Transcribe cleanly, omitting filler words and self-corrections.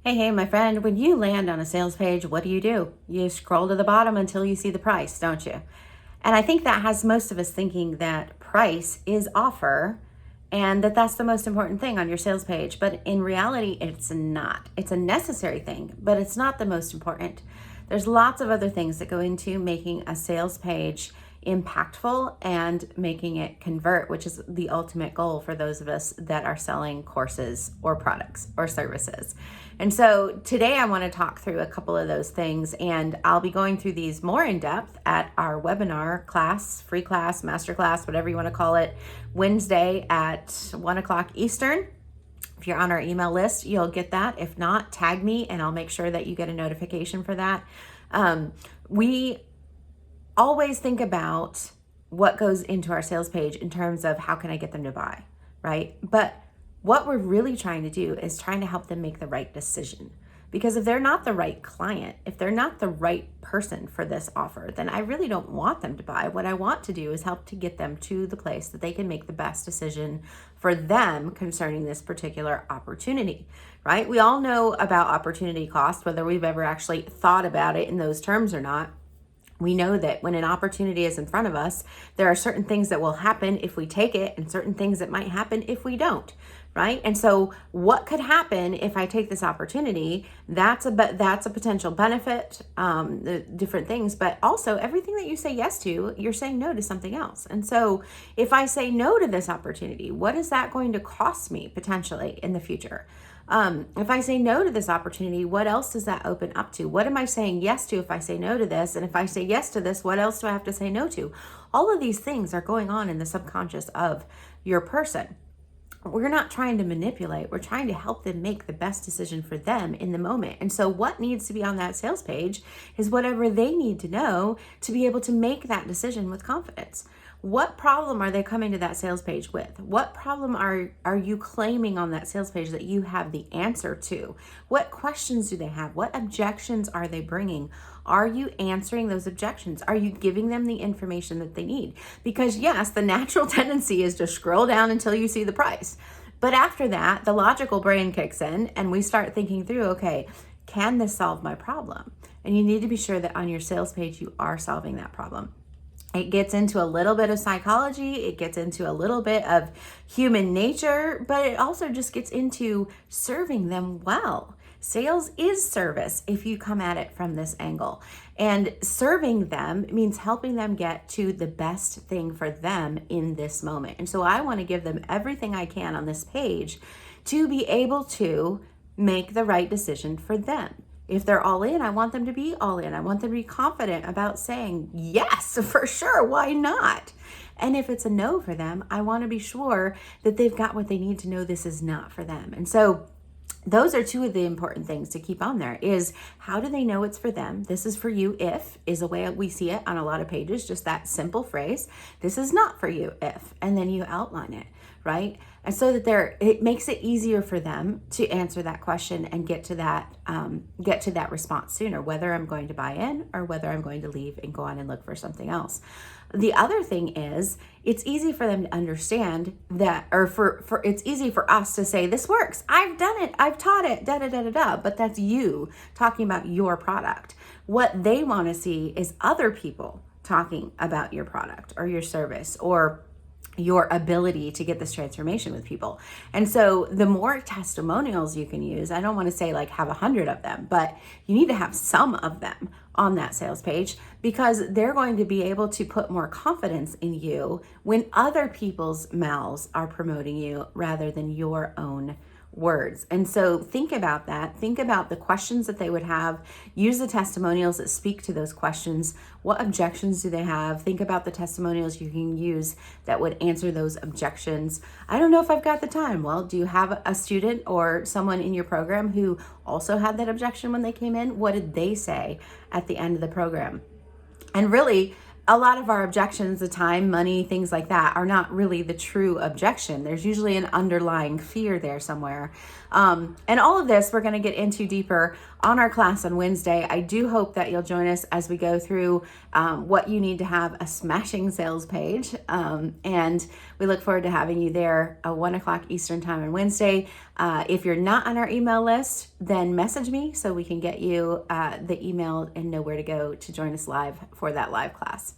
Hey, my friend, when you land on a sales page, what do? You scroll to the bottom until you see the price, don't you? And I think that has most of us thinking that price is offer and that that's the most important thing on your sales page. But in reality, it's not. It's a necessary thing, but it's not the most important. There's lots of other things that go into making a sales page impactful and making it convert, which is the ultimate goal for those of us that are selling courses or products or services. And so today I want to talk through a couple of those things, and I'll be going through these more in depth at our webinar class, free class, master class, whatever you want to call it, Wednesday at 1 o'clock Eastern. If you're on our email list, you'll get that. If not, tag me and I'll make sure that you get a notification for that. We always think about what goes into our sales page in terms of how can I get them to buy, right? But what we're really trying to do is trying to help them make the right decision. Because if they're not the right client, if they're not the right person for this offer, then I really don't want them to buy. What I want to do is help to get them to the place that they can make the best decision for them concerning this particular opportunity, right? We all know about opportunity cost, whether we've ever actually thought about it in those terms or not. We know that when an opportunity is in front of us, there are certain things that will happen if we take it and certain things that might happen if we don't, right? And so what could happen if I take this opportunity? That's a potential benefit, the different things, but also everything that you say yes to, you're saying no to something else. And so if I say no to this opportunity, what is that going to cost me potentially in the future? If I say no to this opportunity, what else does that open up to? What am I saying yes to if I say no to this? And if I say yes to this, what else do I have to say no to? All of these things are going on in the subconscious of your person. We're not trying to manipulate. We're trying to help them make the best decision for them in the moment. And so what needs to be on that sales page is whatever they need to know to be able to make that decision with confidence. What problem are they coming to that sales page with? What problem are you claiming on that sales page that you have the answer to? What questions do they have? What objections are they bringing? Are you answering those objections? Are you giving them the information that they need? Because yes, the natural tendency is to scroll down until you see the price. But after that, the logical brain kicks in and we start thinking through, okay, can this solve my problem? And you need to be sure that on your sales page, you are solving that problem. It gets into a little bit of psychology, it gets into a little bit of human nature, but it also just gets into serving them well. Sales is service if you come at it from this angle. And serving them means helping them get to the best thing for them in this moment. And so I want to give them everything I can on this page to be able to make the right decision for them. If they're all in, I want them to be all in. I want them to be confident about saying, yes, for sure, why not? And if it's a no for them, I want to be sure that they've got what they need to know this is not for them. And so those are two of the important things to keep on there is how do they know it's for them? This is for you if is a way we see it on a lot of pages, just that simple phrase. This is not for you if, and then you outline it, right? And so that it makes it easier for them to answer that question and get to that response sooner, whether I'm going to buy in or whether I'm going to leave and go on and look for something else. The other thing is it's easy for them to understand that, or it's easy for us to say, this works. I've done it. I've taught it, but that's you talking about your product. What they want to see is other people talking about your product or your service or your ability to get this transformation with people. And so the more testimonials you can use, I don't want to say like have 100 of them, but you need to have some of them on that sales page because they're going to be able to put more confidence in you when other people's mouths are promoting you rather than your own words. And so think about that. Think about the questions that they would have. Use the testimonials that speak to those questions. What objections do they have? Think about the testimonials you can use that would answer those objections. I don't know if I've got the time. Well, do you have a student or someone in your program who also had that objection when they came in? What did they say at the end of the program? And really, a lot of our objections, the time, money, things like that, are not really the true objection. There's usually an underlying fear there somewhere. And all of this we're going to get into deeper on our class on Wednesday. I do hope that you'll join us as we go through what you need to have a smashing sales page. And we look forward to having you there at 1 o'clock Eastern time on Wednesday. If you're not on our email list, then message me so we can get you the email and know where to go to join us live for that live class.